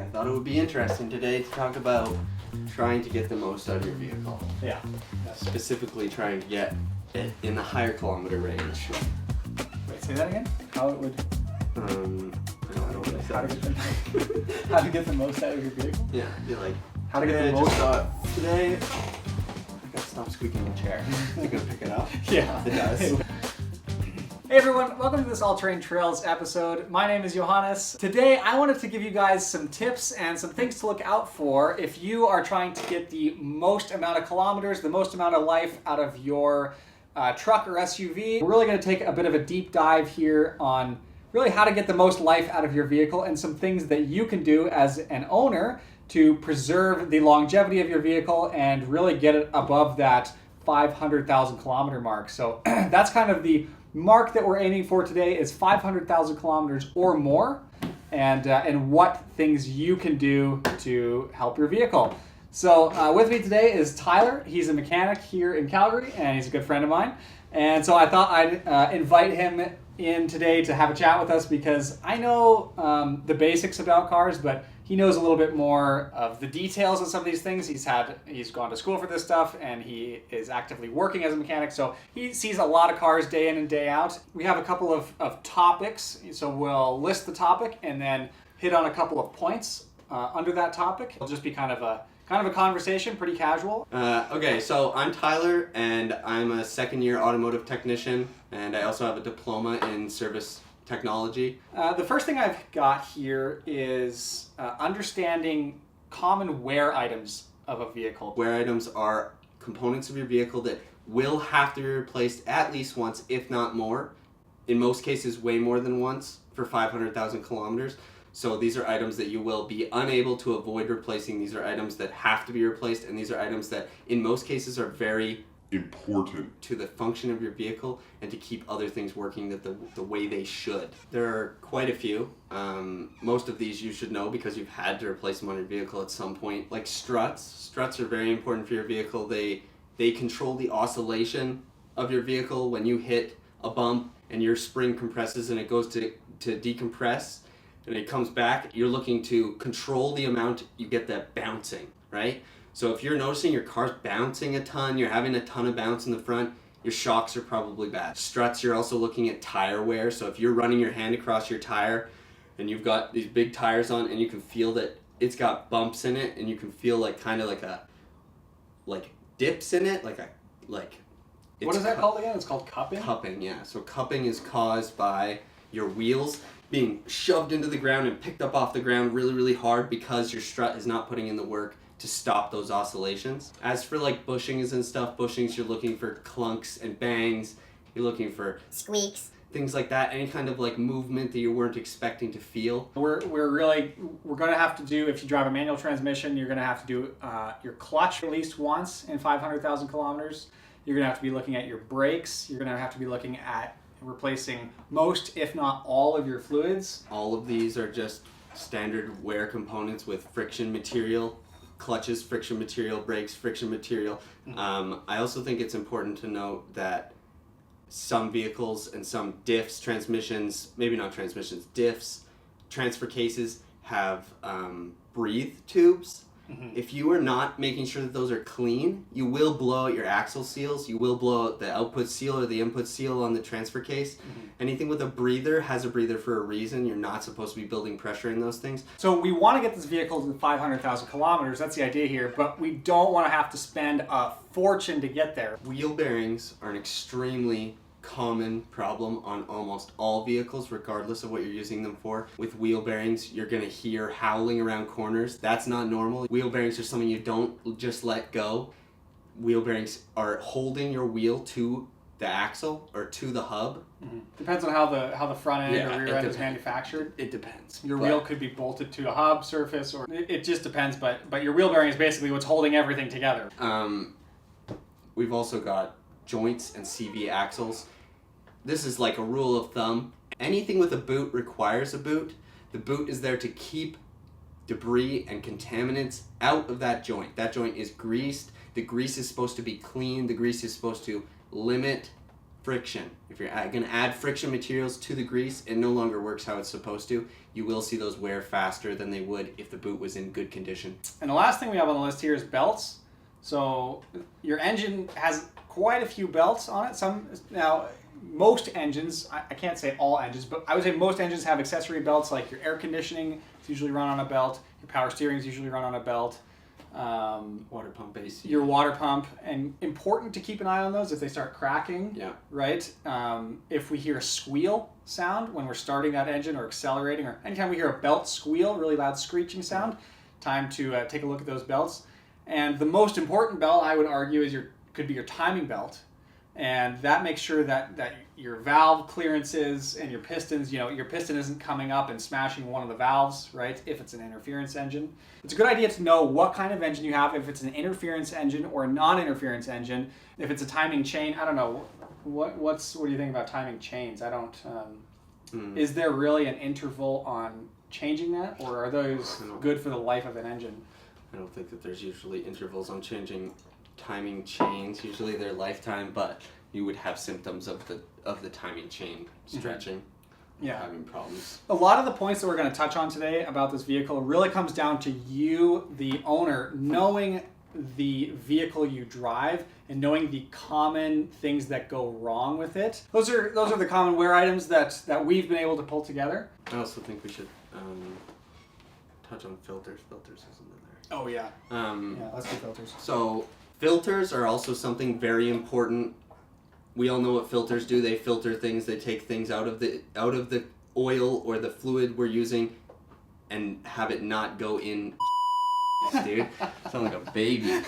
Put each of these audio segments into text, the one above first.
I thought it would be interesting today to talk about trying to get the most out of your vehicle. Yeah. Specifically trying to get it in the higher kilometer range. Wait, say that again? How it would... I don't know what I How said. how to get the most out of your vehicle? Yeah, be like, How to get today the I most... just thought, today, I gotta stop squeaking the chair. Is it gonna pick it up? Yeah. It does. Hey everyone, welcome to this All Terrain Trails episode. My name is Johannes. Today I wanted to give you guys some tips and some things to look out for if you are trying to get the most amount of kilometers, the most amount of life out of your truck or SUV. We're really going to take a bit of a deep dive here on really how to get the most life out of your vehicle and some things that you can do as an owner to preserve the longevity of your vehicle and really get it above that 500,000 kilometer mark. So that's kind of the mark that we're aiming for today, is 500,000 kilometers or more, and what things you can do to help your vehicle. So with me today is Tyler. He's a mechanic here in Calgary, and he's a good friend of mine. And so I thought I'd invite him in today to have a chat with us because I know the basics about cars, but he knows a little bit more of the details of some of these things. He's gone to school for this stuff, and he is actively working as a mechanic, so he sees a lot of cars day in and day out. We have a couple of topics, so we'll list the topic and then hit on a couple of points under that topic. It'll just be kind of a conversation, pretty casual. Okay, so I'm Tyler, and I'm a second-year automotive technician, and I also have a diploma in service technology. The first thing I've got here is understanding common wear items of a vehicle. Wear items are components of your vehicle that will have to be replaced at least once, if not more. In most cases, way more than once for 500,000 kilometers. So these are items that you will be unable to avoid replacing. These are items that have to be replaced, and these are items that in most cases are very important to the function of your vehicle and to keep other things working the way they should. There are quite a few. Most of these you should know because you've had to replace them on your vehicle at some point. Like struts. Struts are very important for your vehicle. They control the oscillation of your vehicle. When you hit a bump and your spring compresses and it goes to decompress and it comes back, you're looking to control the amount you get that bouncing, right? So if you're noticing your car's bouncing a ton, you're having a ton of bounce in the front, your shocks are probably bad. Struts, you're also looking at tire wear. So if you're running your hand across your tire and you've got these big tires on and you can feel that it's got bumps in it and you can feel like kind of like dips in it, What is that called again? It's called cupping? Cupping, yeah. So cupping is caused by your wheels being shoved into the ground and picked up off the ground really, really hard because your strut is not putting in the work to stop those oscillations. As for like bushings and stuff, bushings, you're looking for clunks and bangs, you're looking for squeaks, things like that, any kind of like movement that you weren't expecting to feel. We're gonna have to do, if you drive a manual transmission, you're gonna have to do your clutch at least once in 500,000 kilometers. You're gonna have to be looking at your brakes. You're gonna have to be looking at replacing most, if not all, of your fluids. All of these are just standard wear components with friction material. Clutches, friction material, brakes, friction material. I also think it's important to note that some vehicles and some diffs, transmissions, maybe not transmissions, diffs, transfer cases have breathe tubes. If you are not making sure that those are clean, you will blow out your axle seals, you will blow out the output seal or the input seal on the transfer case. Anything with a breather has a breather for a reason. You're not supposed to be building pressure in those things. So we want to get this vehicle to 500,000 kilometers, that's the idea here, but we don't want to have to spend a fortune to get there. Wheel bearings are an extremely common problem on almost all vehicles, regardless of what you're using them for. With wheel bearings, you're going to hear howling around corners. That's not normal. Wheel bearings are something you don't just let go. Wheel bearings are holding your wheel to the axle or to the hub. Depends on how the front end Yeah, or rear it end is depends. manufactured. It depends. Your wheel could be bolted to a hub surface, or it just depends, but your wheel bearing is basically what's holding everything together. We've also got joints and CV axles. This is like a rule of thumb. Anything with a boot requires a boot. The boot is there to keep debris and contaminants out of that joint. That joint is greased. The grease is supposed to be clean. The grease is supposed to limit friction. If you're going to add friction materials to the grease, it no longer works how it's supposed to. You will see those wear faster than they would if the boot was in good condition. And the last thing we have on the list here is belts. So your engine has quite a few belts on it. Most engines, I can't say all engines, but I would say most engines have accessory belts, like your air conditioning is usually run on a belt, your power steering is usually run on a belt. Water pump AC. Your water pump, and important to keep an eye on those if they start cracking. Yeah. Right. If we hear a squeal sound when we're starting that engine or accelerating, or anytime we hear a belt squeal, really loud screeching sound, time to take a look at those belts. And the most important belt, I would argue, could be your timing belt, and that makes sure that your valve clearances and your pistons, your piston isn't coming up and smashing one of the valves, right? If it's an interference engine, it's a good idea to know what kind of engine you have. If it's an interference engine or a non-interference engine, if it's a timing chain, I don't know. What do you think about timing chains? I don't. Is there really an interval on changing that, or are those good for the life of an engine? I don't think that there's usually intervals on changing timing chains. Usually they're lifetime, but you would have symptoms of the timing chain stretching. Having problems. A lot of the points that we're going to touch on today about this vehicle really comes down to you, the owner, knowing the vehicle you drive and knowing the common things that go wrong with it. Those are the common wear items that we've been able to pull together. I also think we should touch on filters. Filters isn't in there. Oh yeah. Let's do filters. So filters are also something very important. We all know what filters do. They filter things. They take things out of the oil or the fluid we're using and have it not go in. Dude, sound like a baby.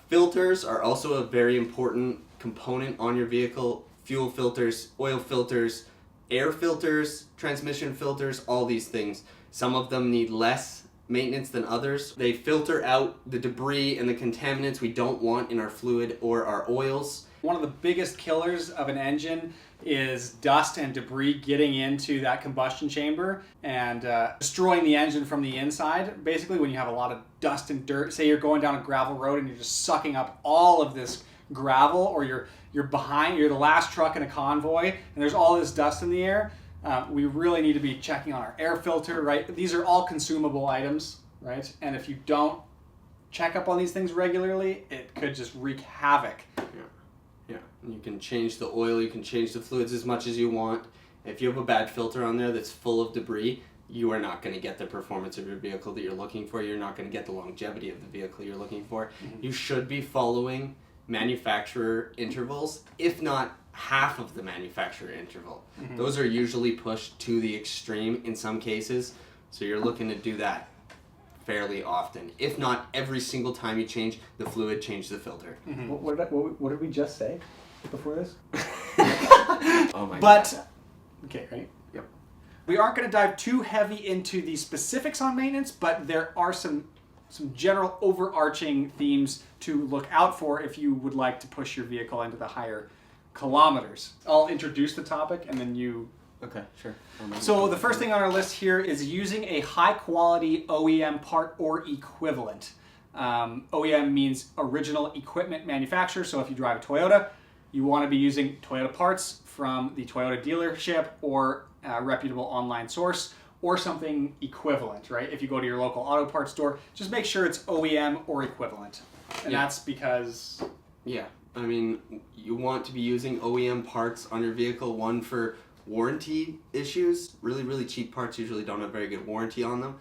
Filters are also a very important component on your vehicle. Fuel filters, oil filters, air filters, transmission filters, all these things. Some of them need less maintenance than others. They filter out the debris and the contaminants we don't want in our fluid or our oils. One of the biggest killers of an engine is dust and debris getting into that combustion chamber and destroying the engine from the inside. Basically, when you have a lot of dust and dirt, say you're going down a gravel road and you're just sucking up all of this gravel, or you're the last truck in a convoy and there's all this dust in the air, we really need to be checking on our air filter, right? These are all consumable items, right? And if you don't check up on these things regularly, it could just wreak havoc. Yeah, you can change the oil, you can change the fluids as much as you want. If you have a bad filter on there that's full of debris, you are not going to get the performance of your vehicle that you're looking for. You're not going to get the longevity of the vehicle you're looking for. Mm-hmm. You should be following manufacturer intervals, if not half of the manufacturer interval. Mm-hmm. Those are usually pushed to the extreme in some cases, so you're looking to do that fairly often. If not every single time you change the fluid, change the filter. Mm-hmm. What did we just say before this? Oh my God. Okay, right? Yep. We aren't going to dive too heavy into the specifics on maintenance, but there are some general overarching themes to look out for if you would like to push your vehicle into the higher kilometers. I'll introduce the topic and then you... Okay, sure. So the first thing on our list here is using a high quality OEM part or equivalent. OEM means original equipment manufacturer. So if you drive a Toyota, you want to be using Toyota parts from the Toyota dealership or a reputable online source, or something equivalent, right? If you go to your local auto parts store, just make sure it's OEM or equivalent. And that's because... Yeah, I mean, you want to be using OEM parts on your vehicle, one for warranty issues. Really, really cheap parts usually don't have very good warranty on them.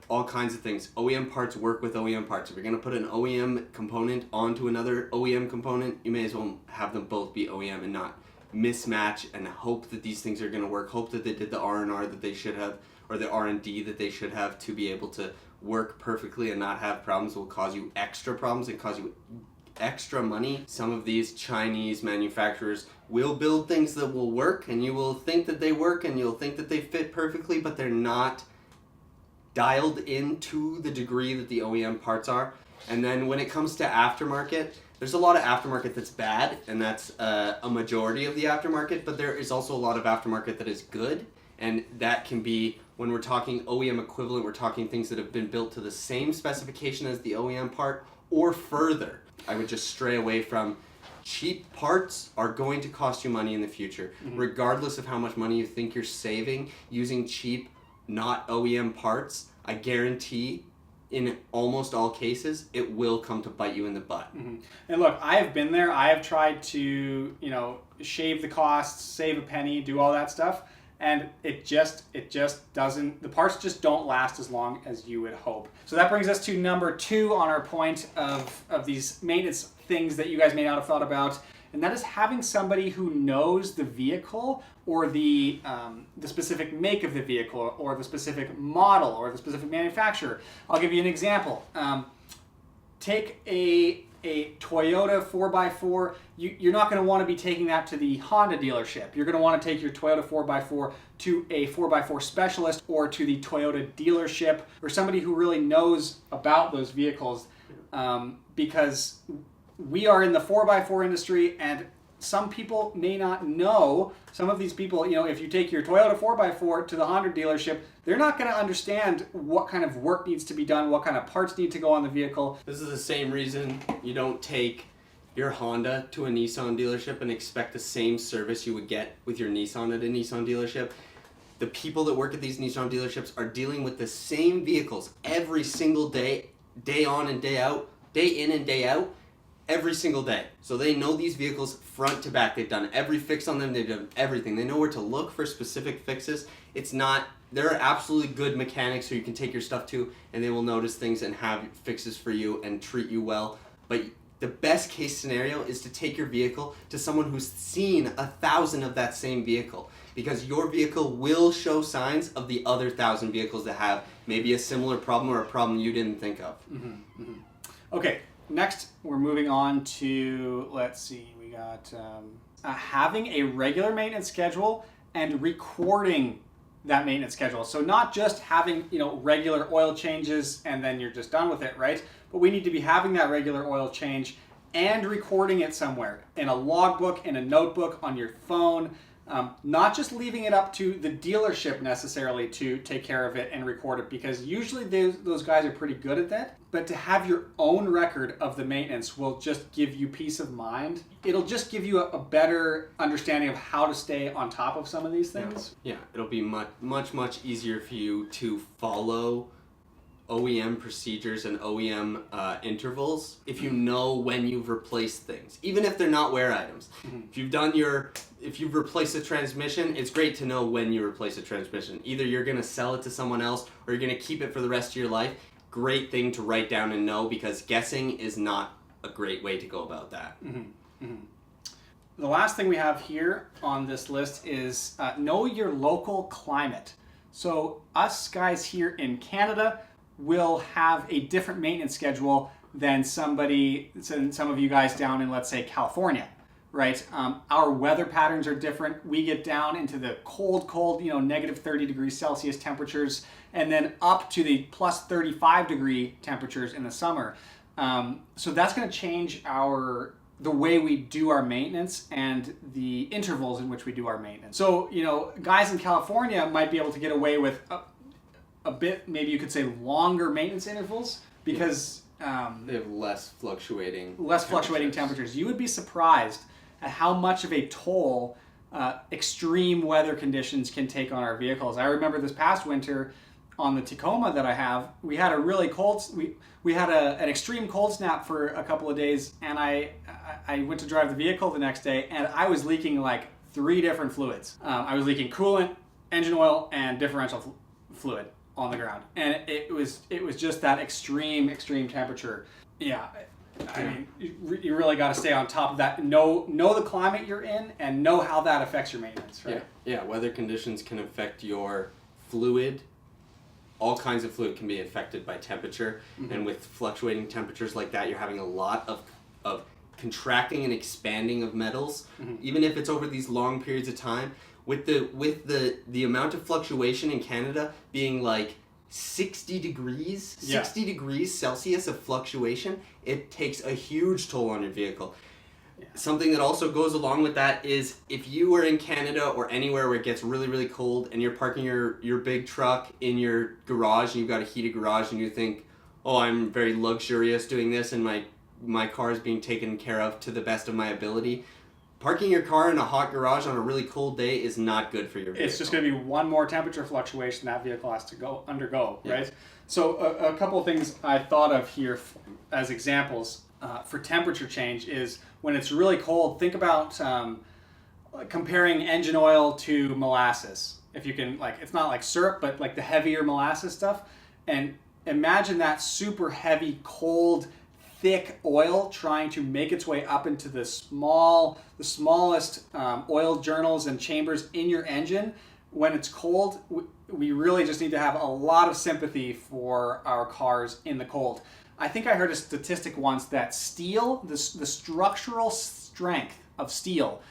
All kinds of things. OEM parts work with OEM parts. If you're going to put an OEM component onto another OEM component, you may as well have them both be OEM and not mismatch and hope that these things are going to work. Hope that they did the R&R that they should have, or the R&D that they should have to be able to work perfectly and not have problems. Will cause you extra problems and cause you extra money. Some of these Chinese manufacturers will build things that will work, and you will think that they work and you'll think that they fit perfectly, but they're not dialed in to the degree that the OEM parts are. And then when it comes to aftermarket, there's a lot of aftermarket that's bad, and that's a majority of the aftermarket, but there is also a lot of aftermarket that is good, and that can be, when we're talking OEM equivalent, we're talking things that have been built to the same specification as the OEM part or further. I would just stray away from cheap parts are going to cost you money in the future. Regardless of how much money you think you're saving using cheap, not OEM parts, I guarantee in almost all cases, it will come to bite you in the butt. And look, I have been there. I have tried to, shave the costs, save a penny, do all that stuff. And it just doesn't, the parts just don't last as long as you would hope. So that brings us to number 2 on our point of these maintenance things that you guys may not have thought about. And that is having somebody who knows the vehicle or the specific make of the vehicle or the specific model or the specific manufacturer. I'll give you an example. Take a Toyota 4x4, you're not going to want to be taking that to the Honda dealership. You're going to want to take your Toyota 4x4 to a 4x4 specialist or to the Toyota dealership or somebody who really knows about those vehicles, because we are in the 4x4 industry and some people may not know. Some of these people, if you take your Toyota 4x4 to the Honda dealership, they're not going to understand what kind of work needs to be done, what kind of parts need to go on the vehicle. This is the same reason you don't take your Honda to a Nissan dealership and expect the same service you would get with your Nissan at a Nissan dealership. The people that work at these Nissan dealerships are dealing with the same vehicles every single day, day on and day out, day in and day out, every single day. So they know these vehicles front to back. They've done every fix on them. They've done everything. They know where to look for specific fixes. There are absolutely good mechanics who you can take your stuff to and they will notice things and have fixes for you and treat you well. But the best case scenario is to take your vehicle to someone who's seen 1,000 of that same vehicle, because your vehicle will show signs of the other 1,000 vehicles that have maybe a similar problem or a problem you didn't think of. Okay, next we're moving on to, let's see, we got having a regular maintenance schedule and recording that maintenance schedule. So not just having, regular oil changes and then you're just done with it, right? But we need to be having that regular oil change and recording it somewhere in a logbook, in a notebook, on your phone. Not just leaving it up to the dealership necessarily to take care of it and record it, because usually those guys are pretty good at that. But to have your own record of the maintenance will just give you peace of mind. It'll just give you a better understanding of how to stay on top of some of these things. Yeah, it'll be much easier for you to follow OEM procedures and OEM intervals if you know when you've replaced things, even if they're not wear items. If you've replaced a transmission, it's great to know when you replace a transmission. Either you're going to sell it to someone else or you're going to keep it for the rest of your life. Great thing to write down and know, because guessing is not a great way to go about that. The last thing we have here on this list is know your local climate. So us guys here in Canada will have a different maintenance schedule than some of you guys down in, let's say, California, right? Our weather patterns are different. We get down into the cold, negative 30 degrees Celsius temperatures, and then up to the plus 35 degree temperatures in the summer. So that's going to change the way we do our maintenance and the intervals in which we do our maintenance. So, guys in California might be able to get away with a bit, maybe you could say, longer maintenance intervals, because they have less fluctuating temperatures. You would be surprised at how much of a toll extreme weather conditions can take on our vehicles. I remember this past winter on the Tacoma that I have, we had a really cold, we had an extreme cold snap for a couple of days, and I went to drive the vehicle the next day, and I was leaking like 3 different fluids. I was leaking coolant, engine oil, and differential fluid on the ground, and it was just that extreme temperature. Yeah, I mean, you really got to stay on top of that. Know the climate you're in and know how that affects your maintenance, right? Yeah. Weather conditions can affect your fluid. All kinds of fluid can be affected by temperature, and with fluctuating temperatures like that, you're having a lot of contracting and expanding of metals, even if it's over these long periods of time. With the amount of fluctuation in Canada being like 60 degrees Celsius of fluctuation, it takes a huge toll on your vehicle. Yeah. Something that also goes along with that is if you are in Canada or anywhere where it gets really cold and you're parking your big truck in your garage and you've got a heated garage and you think, oh, I'm very luxurious doing this in my my car is being taken care of to the best of my ability. Parking your car in a hot garage on a really cold day is not good for your vehicle. It's just going to be one more temperature fluctuation that vehicle has to undergo, Yeah. right? So a couple of things I thought of here as examples for temperature change is when it's really cold, think about comparing engine oil to molasses. If you can, like, it's not like syrup, but like the heavier molasses stuff. And imagine that super heavy, cold, thick oil trying to make its way up into the smallest oil journals and chambers in your engine. When it's cold, we really just need to have a lot of sympathy for our cars in the cold. I think I heard a statistic once that steel, the structural strength of steel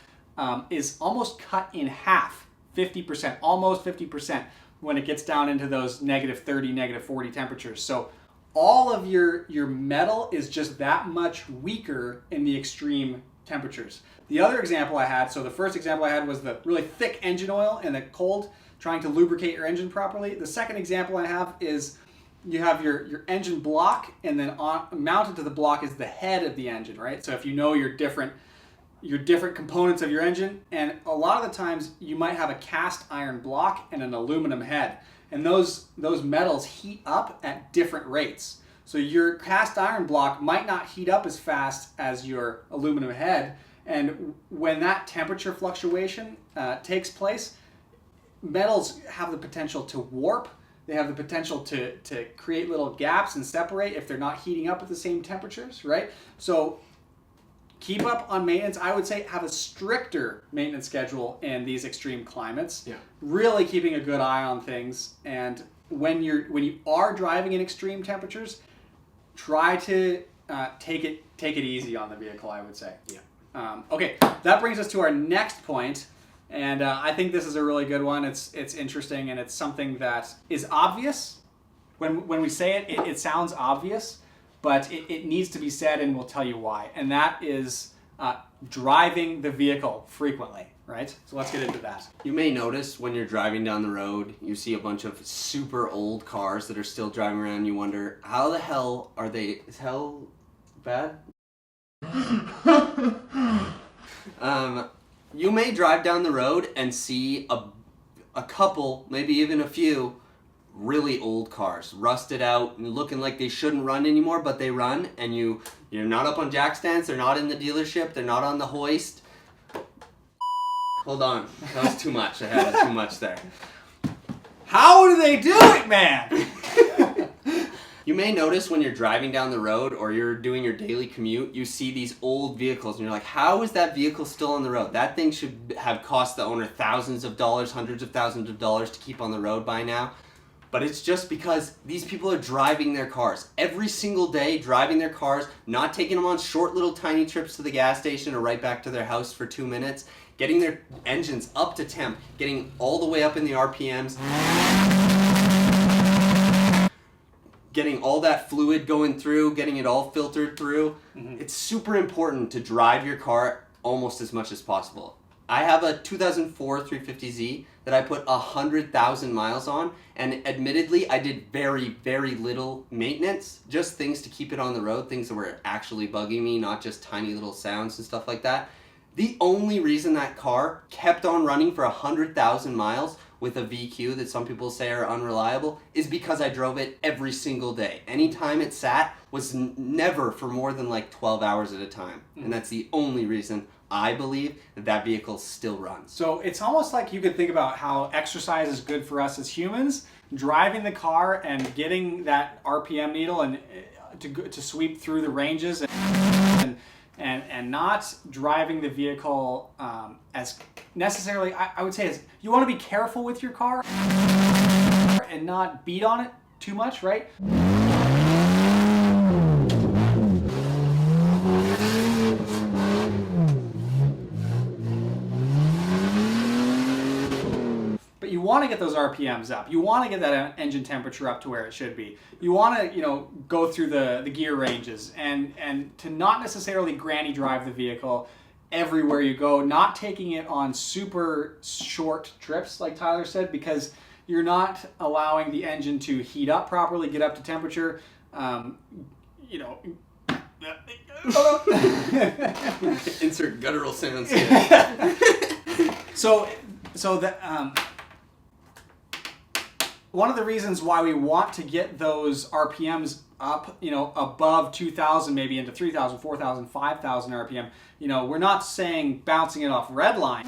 is almost cut in half, 50%, almost 50% when it gets down into those -30, -40 temperatures. So all of your metal is just that much weaker in the extreme temperatures. The other example I had, so the first example I had was the really thick engine oil in the cold, trying to lubricate your engine properly. The second example I have is you have your engine block, and then mounted to the block is the head of the engine, right? So if you know your different components of your engine, and a lot of the times you might have a cast iron block and an aluminum head. And those metals heat up at different rates. So your cast iron block might not heat up as fast as your aluminum head. And when that temperature fluctuation takes place, metals have the potential to warp. They have the potential to create little gaps and separate if they're not heating up at the same temperatures, right? So keep up on maintenance. I would say have a stricter maintenance schedule in these extreme climates. Yeah. Really keeping a good eye on things. And when you are driving in extreme temperatures, try to take it easy on the vehicle, I would say. Yeah. Okay, that brings us to our next point, and I think this is a really good one. It's interesting, and it's something that is obvious. When we say it, it sounds obvious, but it needs to be said, and we'll tell you why. And that is driving the vehicle frequently, right? So let's get into that. You may notice when you're driving down the road, you see a bunch of super old cars that are still driving around. You wonder, how the hell are they? Is hell bad? You may drive down the road and see a couple, maybe even a few, really old cars, rusted out and looking like they shouldn't run anymore, but they run, and you're not up on jack stands, they're not in the dealership, they're not on the hoist. Hold on, that was too much. I had too much there. How do they do it, man? You may notice when you're driving down the road or you're doing your daily commute, you see these old vehicles and you're like, how is that vehicle still on the road? That thing should have cost the owner thousands of dollars, hundreds of thousands of dollars to keep on the road by now. But it's just because these people are driving their cars every single day, driving their cars, not taking them on short little tiny trips to the gas station or right back to their house for 2 minutes, getting their engines up to temp, getting all the way up in the RPMs, getting all that fluid going through, getting it all filtered through. Mm-hmm. It's super important to drive your car almost as much as possible. I have a 2004 350Z that I put 100,000 miles on, and admittedly, I did very, very little maintenance, just things to keep it on the road, things that were actually bugging me, not just tiny little sounds and stuff like that. The only reason that car kept on running for 100,000 miles with a VQ that some people say are unreliable is because I drove it every single day. Anytime it sat was never for more than like 12 hours at a time. And that's the only reason I believe that vehicle still runs. So it's almost like you could think about how exercise is good for us as humans. Driving the car and getting that RPM needle and to sweep through the ranges and not driving the vehicle as necessarily, I would say, as you want to be careful with your car and not beat on it too much, right? But you want to get those RPMs up. You want to get that engine temperature up to where it should be. You want to, go through the gear ranges and to not necessarily granny drive the vehicle everywhere you go, not taking it on super short trips, like Tyler said, because you're not allowing the engine to heat up properly, get up to temperature. The Insert guttural sounds. So that one of the reasons why we want to get those RPMs up, above 2,000, maybe into 3,000, 4,000, 5,000 RPM, we're not saying bouncing it off red line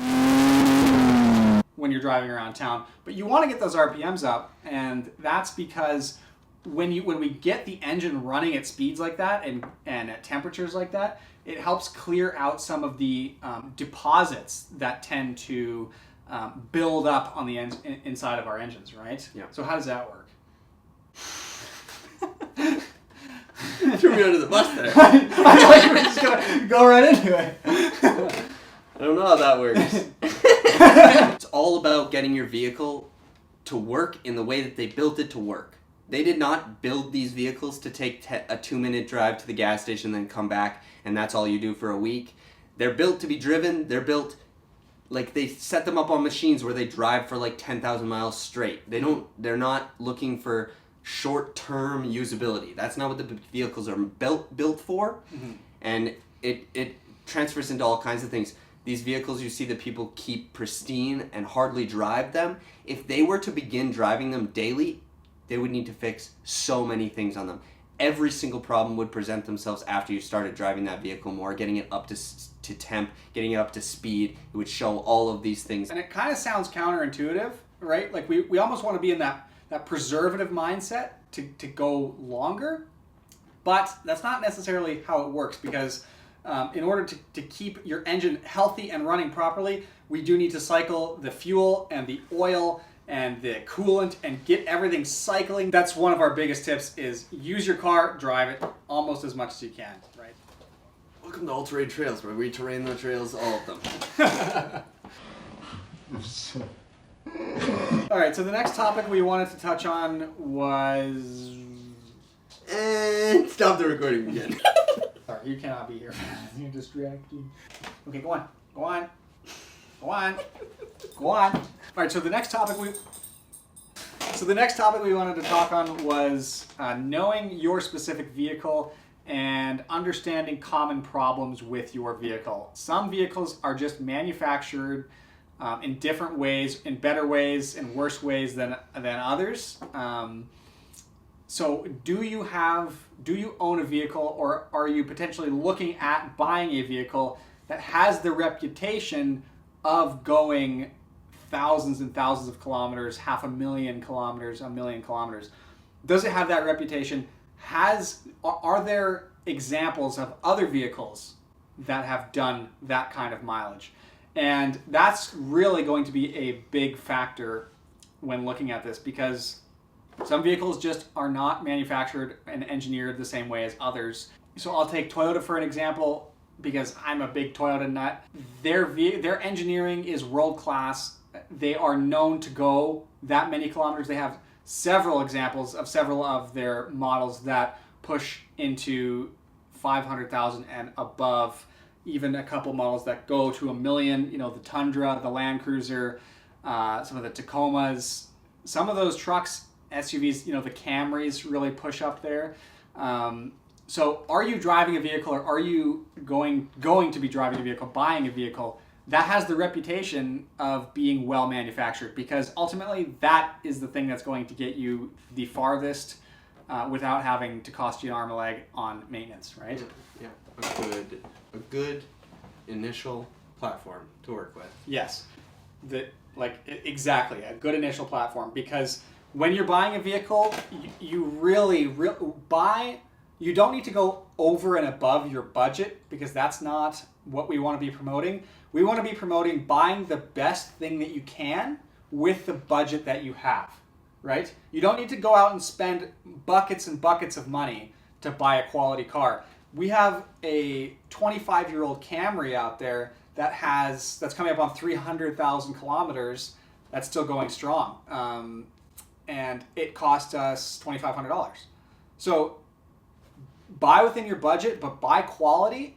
when you're driving around town, but you want to get those RPMs up, and that's because when we get the engine running at speeds like that and at temperatures like that, it helps clear out some of the deposits that tend to build up on the inside of our engines, right? Yeah. So how does that work? Threw me under the bus there. I thought you were just gonna go right into it. I don't know how that works. It's all about getting your vehicle to work in the way that they built it to work. They did not build these vehicles to take a 2-minute drive to the gas station, then come back, and that's all you do for a week. They're built to be driven. They're built like they set them up on machines where they drive for like 10,000 miles straight. They're not looking for short-term usability. That's not what the vehicles are built for. Mm-hmm. And it transfers into all kinds of things. These vehicles, you see that people keep pristine and hardly drive them. If they were to begin driving them daily, they would need to fix so many things on them. Every single problem would present themselves after you started driving that vehicle more, getting it up to temp, getting it up to speed. It would show all of these things. And it kind of sounds counterintuitive, right? Like we almost want to be in that preservative mindset to go longer, but that's not necessarily how it works, because in order to keep your engine healthy and running properly, we do need to cycle the fuel and the oil and the coolant and get everything cycling. That's one of our biggest tips, is use your car, drive it almost as much as you can, right? Welcome to All Terrain Trails, where we terrain the trails, all of them. All right, so the next topic we wanted to touch on was... And stop the recording again. Sorry, you cannot be here. You're distracting. Okay, go on. All right, so the next topic we wanted to talk on was knowing your specific vehicle and understanding common problems with your vehicle. Some vehicles are just manufactured in different ways, in better ways, in worse ways than others. So do you own a vehicle, or are you potentially looking at buying a vehicle that has the reputation of going thousands and thousands of kilometers, 500,000 kilometers, 1,000,000 kilometers? Does it have that reputation? Are there examples of other vehicles that have done that kind of mileage? And that's really going to be a big factor when looking at this, because some vehicles just are not manufactured and engineered the same way as others. So I'll take Toyota for an example, because I'm a big Toyota nut. Their engineering is world class. They are known to go that many kilometers. They have several examples of several of their models that push into 500,000 and above. Even a couple models that go to 1,000,000. The Tundra, the Land Cruiser, some of the Tacomas. Some of those trucks, SUVs, the Camrys really push up there. So are you driving a vehicle, or are you going to be driving a vehicle, buying a vehicle that has the reputation of being well manufactured? Because ultimately that is the thing that's going to get you the farthest without having to cost you an arm and a leg on maintenance, right? Yeah, a good initial platform to work with. Yes, exactly, a good initial platform, because when you're buying a vehicle, you really buy. You don't need to go over and above your budget, because that's not what we want to be promoting. We want to be promoting buying the best thing that you can with the budget that you have, right? You don't need to go out and spend buckets and buckets of money to buy a quality car. We have a 25-year-old Camry out there that's coming up on 300,000 kilometers. That's still going strong. And it cost us $2,500. So buy within your budget, but buy quality,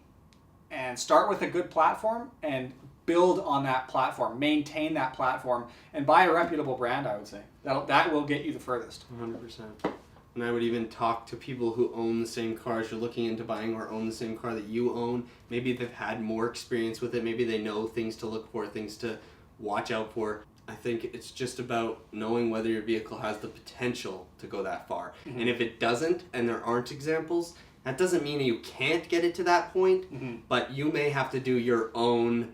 and start with a good platform and build on that platform, maintain that platform, and buy a reputable brand, I would say. That will get you the furthest. 100%. And I would even talk to people who own the same cars you're looking into buying or own the same car that you own. Maybe they've had more experience with it. Maybe they know things to look for, things to watch out for. I think it's just about knowing whether your vehicle has the potential to go that far. Mm-hmm. And if it doesn't, and there aren't examples, that doesn't mean you can't get it to that point, Mm-hmm. but you may have to do your own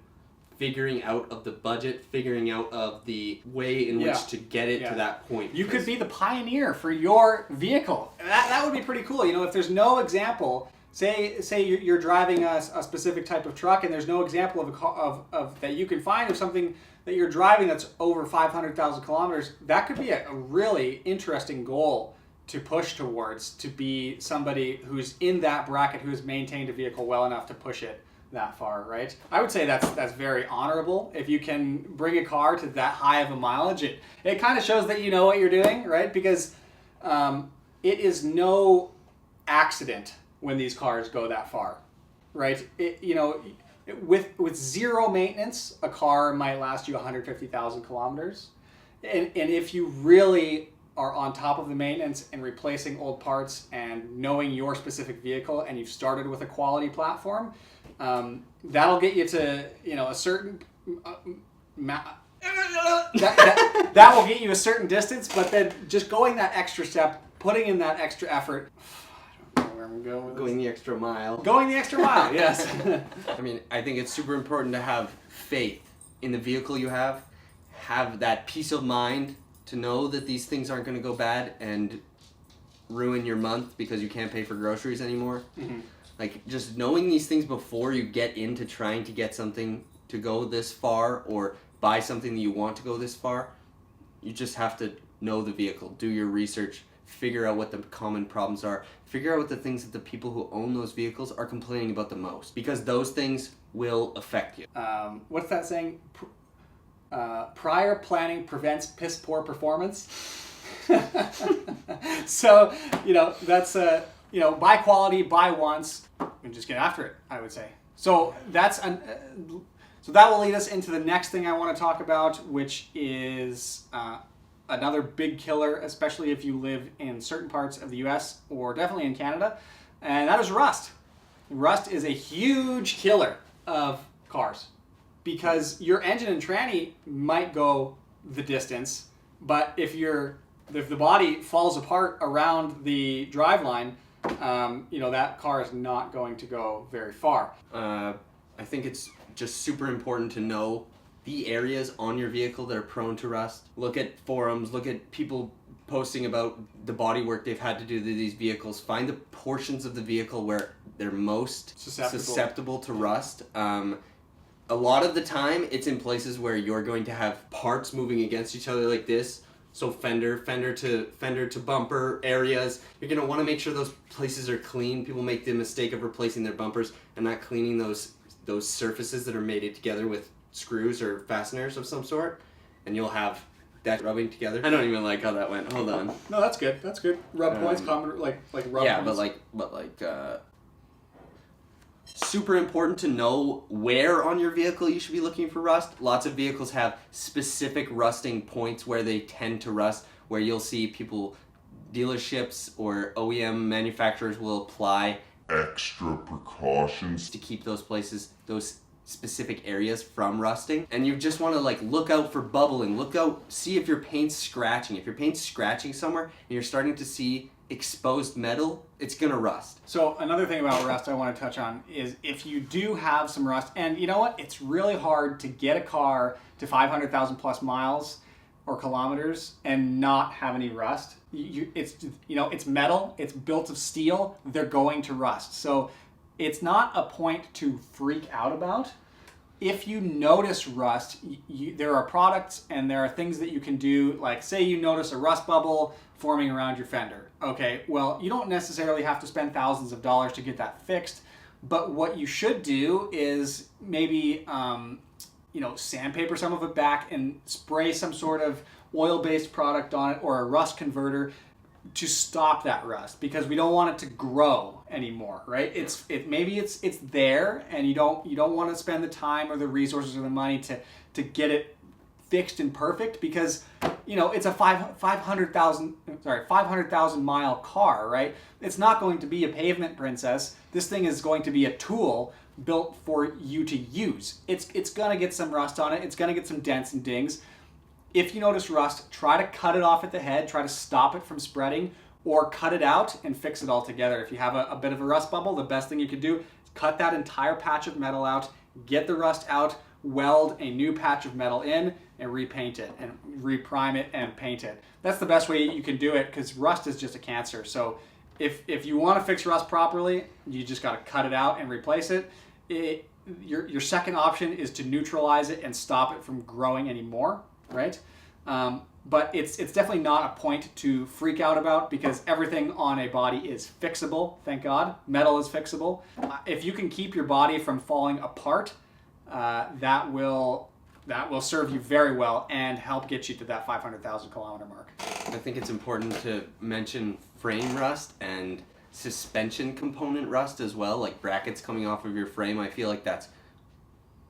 figuring out of the budget, figuring out of the way in which to get it to that point. You could be the pioneer for your vehicle. That would be pretty cool. You know, if there's no example, say you're driving a specific type of truck and there's no example of a car of that you can find of something that you're driving that's over 500,000 kilometers, that could be a really interesting goal to push towards, to be somebody who's in that bracket, who's maintained a vehicle well enough to push it that far, right? I would say that's very honorable. If you can bring a car to that high of a mileage, it kind of shows that you know what you're doing, right? Because it is no accident when these cars go that far, right? With zero maintenance, a car might last you 150,000 kilometers. And if you really are on top of the maintenance and replacing old parts and knowing your specific vehicle, and you've started with a quality platform, that'll get you to, a certain that will get you a certain distance. But then just going that extra step, putting in that extra effort. I don't know where I'm going with this. Going the extra mile. Going the extra mile, yes. I mean, I think it's super important to have faith in the vehicle you have that peace of mind to know that these things aren't going to go bad and ruin your month because you can't pay for groceries anymore. Mm-hmm. Like, just knowing these things before you get into trying to get something to go this far or buy something that you want to go this far, you just have to know the vehicle, do your research, figure out what the common problems are, figure out what the things that the people who own those vehicles are complaining about the most, because those things will affect you. What's that saying? Prior planning prevents piss poor performance. So, that's buy quality, buy once, and just get after it, I would say. So so that will lead us into the next thing I want to talk about, which is another big killer, especially if you live in certain parts of the US or definitely in Canada, and that is rust. Rust is a huge killer of cars because your engine and tranny might go the distance, but if the body falls apart around the driveline, that car is not going to go very far. I think it's just super important to know the areas on your vehicle that are prone to rust. Look at forums, look at people posting about the bodywork they've had to do to these vehicles. Find the portions of the vehicle where they're most susceptible to rust. A lot of the time, it's in places where you're going to have parts moving against each other like this. So fender to bumper areas. You're going to want to make sure those places are clean. People make the mistake of replacing their bumpers and not cleaning those surfaces that are mated together with screws or fasteners of some sort. And you'll have that rubbing together. I don't even like how that went. Hold on. No, that's good. That's good. Rub points, common like rub yeah, points. but super important to know where on your vehicle you should be looking for rust. Lots of vehicles have specific rusting points where they tend to rust, where you'll see dealerships or OEM manufacturers will apply extra precautions to keep those specific areas from rusting. And you just want to look out for bubbling, see if your paint's scratching. If your paint's scratching somewhere and you're starting to see exposed metal, it's gonna rust. So another thing about rust I want to touch on is if you do have some rust, and you know what, it's really hard to get a car to 500,000 plus miles or kilometers and not have any rust. It's metal, it's built of steel, they're going to rust. So it's not a point to freak out about. If you notice rust, there are products and there are things that you can do, like say you notice a rust bubble forming around your fender. Okay, well, you don't necessarily have to spend thousands of dollars to get that fixed, but what you should do is maybe sandpaper some of it back and spray some sort of oil-based product on it or a rust converter to stop that rust, because we don't want it to grow anymore, right? Maybe it's there, and you don't want to spend the time or the resources or the money to get it fixed and perfect, because you know, it's a 500,000 mile car, right? It's not going to be a pavement princess. This thing is going to be a tool built for you to use. It's gonna get some rust on it. It's gonna get some dents and dings. If you notice rust, try to cut it off at the head, try to stop it from spreading, or cut it out and fix it all together. If you have a bit of a rust bubble, the best thing you could do is cut that entire patch of metal out, get the rust out, weld a new patch of metal in, and repaint it, and reprime it and paint it. That's the best way you can do it, because rust is just a cancer. So if you want to fix rust properly, you just got to cut it out and replace it. Your second option is to neutralize it and stop it from growing anymore, right? But it's definitely not a point to freak out about, because everything on a body is fixable, thank God. Metal is fixable. If you can keep your body from falling apart, that will serve you very well and help get you to that 500,000 kilometer mark. I think it's important to mention frame rust and suspension component rust as well, like brackets coming off of your frame. I feel like that's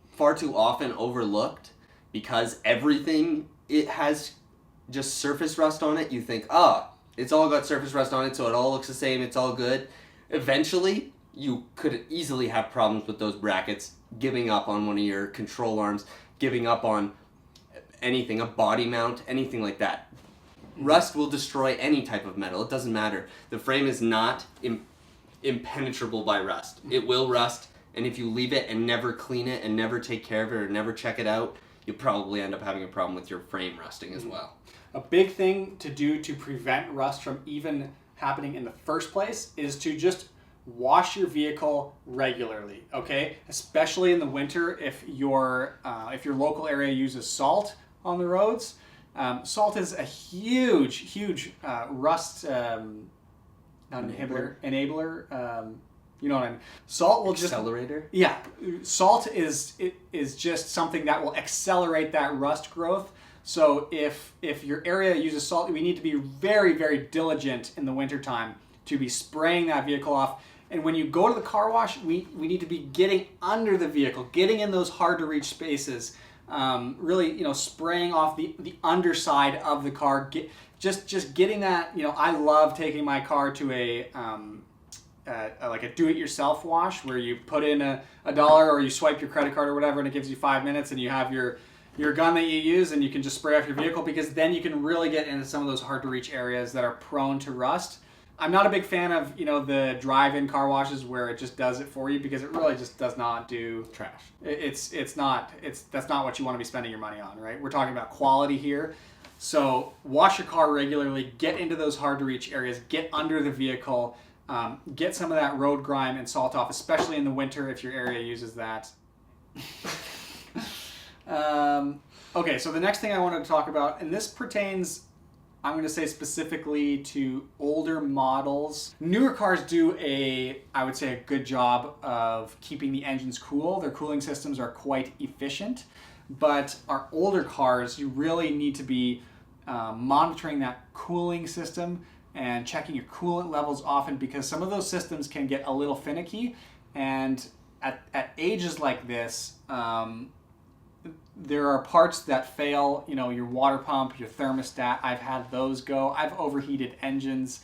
far too often overlooked, because everything, it has just surface rust on it. You think, it's all got surface rust on it, so it all looks the same, it's all good. Eventually, you could easily have problems with those brackets, giving up on one of your control arms, giving up on anything, a body mount, anything like that. Rust will destroy any type of metal. It doesn't matter. The frame is not impenetrable by rust. It will rust, and if you leave it and never clean it and never take care of it or never check it out, you'll probably end up having a problem with your frame rusting as well. A big thing to do to prevent rust from even happening in the first place is to just wash your vehicle regularly, okay? Especially in the winter, if your local area uses salt on the roads. Salt is a huge rust enabler. You know what I mean? Salt will Accelerator? Yeah, salt is just something that will accelerate that rust growth. So if your area uses salt, we need to be very diligent in the wintertime to be spraying that vehicle off. And when you go to the car wash, we need to be getting under the vehicle, getting in those hard to reach spaces, really, spraying off the underside of the car, just getting that. I love taking my car to like a do-it-yourself wash, where you put in a $1 or you swipe your credit card or whatever, and it gives you 5 minutes, and you have your gun that you use, and you can just spray off your vehicle, because then you can really get into some of those hard to reach areas that are prone to rust. I'm not a big fan of the drive-in car washes where it just does it for you, because it really just does not do Trash. that's not what you want to be spending your money on, right? We're talking about quality here. So wash your car regularly, get into those hard to reach areas, get under the vehicle, get some of that road grime and salt off, especially in the winter if your area uses that. Okay, so the next thing I wanted to talk about, and this pertains, I'm going to say, specifically to older models. Newer cars do I would say a good job of keeping the engines cool. Their cooling systems are quite efficient. But our older cars, you really need to be monitoring that cooling system and checking your coolant levels often, because some of those systems can get a little finicky. And at ages like this, there are parts that fail, your water pump, your thermostat. I've had those go. I've overheated engines.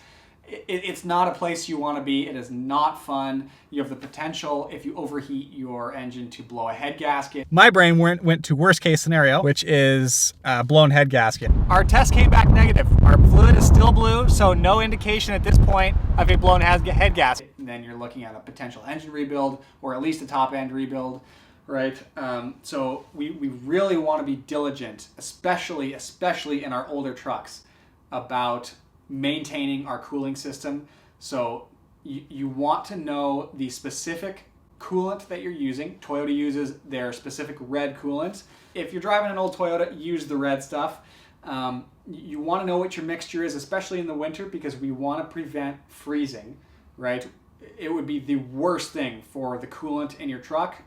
It's not a place you want to be. It is not fun. You have the potential, if you overheat your engine, to blow a head gasket. My brain went to worst case scenario, which is blown head gasket. Our test came back negative. Our fluid is still blue, so no indication at this point of a blown head gasket. And then you're looking at a potential engine rebuild, or at least a top end rebuild. Right, so we really want to be diligent, especially in our older trucks, about maintaining our cooling system. So you want to know the specific coolant that you're using. Toyota uses their specific red coolant. If you're driving an old Toyota, use the red stuff. You want to know what your mixture is, especially in the winter, because we want to prevent freezing, right? It would be the worst thing for the coolant in your truck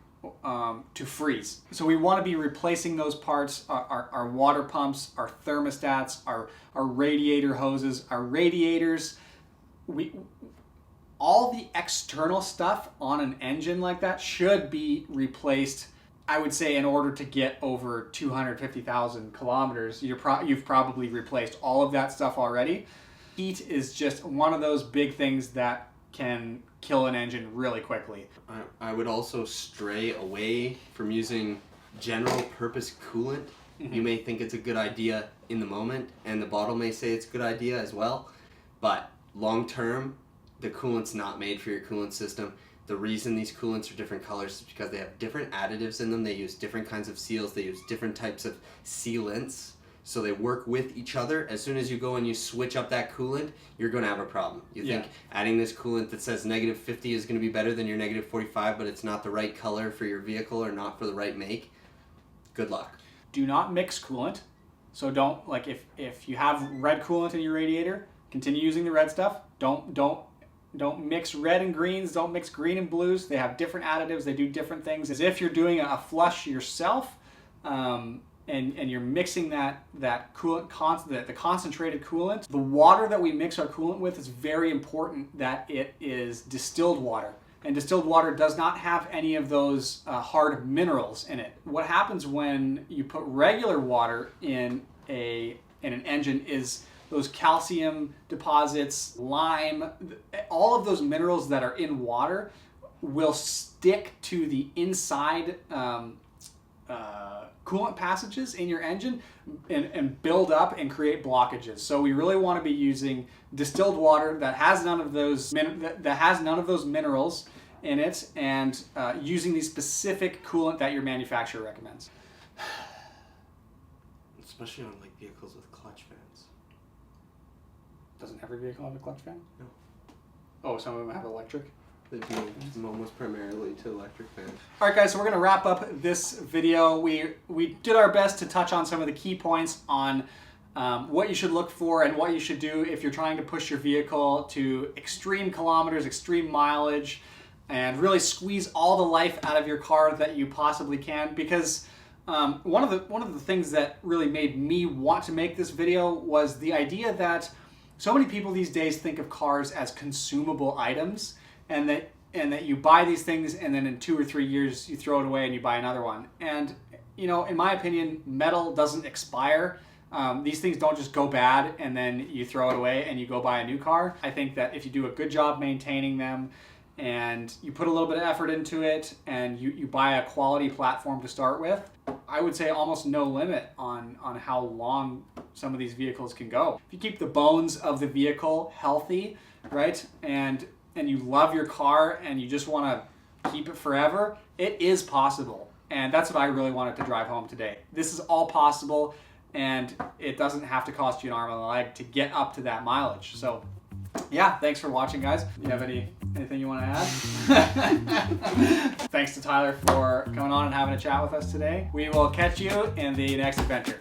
to freeze. So we want to be replacing those parts, our water pumps, our thermostats, our radiator hoses, our radiators. All the external stuff on an engine like that should be replaced I would say in order to get over 250,000 kilometers, you've probably replaced all of that stuff already. Heat is just one of those big things that can kill an engine really quickly. I would also stray away from using general purpose coolant. You may think it's a good idea in the moment, and the bottle may say it's a good idea as well, but long term, the coolant's not made for your coolant system. The reason these coolants are different colors is because they have different additives in them. They use different kinds of seals. They use different types of sealants. So they work with each other. As soon as you go and you switch up that coolant, you're going to have a problem. You think adding this coolant that says -50 is going to be better than your -45, but it's not the right color for your vehicle or not for the right make. Good luck. Do not mix coolant. So don't, like, if you have red coolant in your radiator, continue using the red stuff. Don't mix red and greens. Don't mix green and blues. They have different additives. They do different things. As if you're doing a flush yourself, and you're mixing that coolant, the concentrated coolant. The water that we mix our coolant with is very important that it is distilled water. And distilled water does not have any of those hard minerals in it. What happens when you put regular water in an engine is those calcium deposits, lime, all of those minerals that are in water will stick to the inside coolant passages in your engine and build up and create blockages. So we really want to be using distilled water that has none of those minerals in it, and using the specific coolant that your manufacturer recommends. Especially on like vehicles with clutch fans. Doesn't every vehicle have a clutch fan? No. Oh, some of them have electric? They do almost primarily to electric fans. All right, guys, so we're going to wrap up this video. We did our best to touch on some of the key points on what you should look for and what you should do if you're trying to push your vehicle to extreme kilometers, extreme mileage, and really squeeze all the life out of your car that you possibly can. Because one of the things that really made me want to make this video was the idea that so many people these days think of cars as consumable items, and that you buy these things and then in 2 or 3 years you throw it away and you buy another one. And you know, in my opinion, metal doesn't expire. These things don't just go bad and then you throw it away and you go buy a new car. I think that if you do a good job maintaining them and you put a little bit of effort into it and you buy a quality platform to start with, I would say almost no limit on how long some of these vehicles can go. If you keep the bones of the vehicle healthy, right, and you love your car and you just want to keep it forever, it is possible. And that's what I really wanted to drive home today. This is all possible, and it doesn't have to cost you an arm and a leg to get up to that mileage. So yeah, thanks for watching, guys. Do you have anything you want to add? Thanks to Tyler for coming on and having a chat with us today. We will catch you in the next adventure.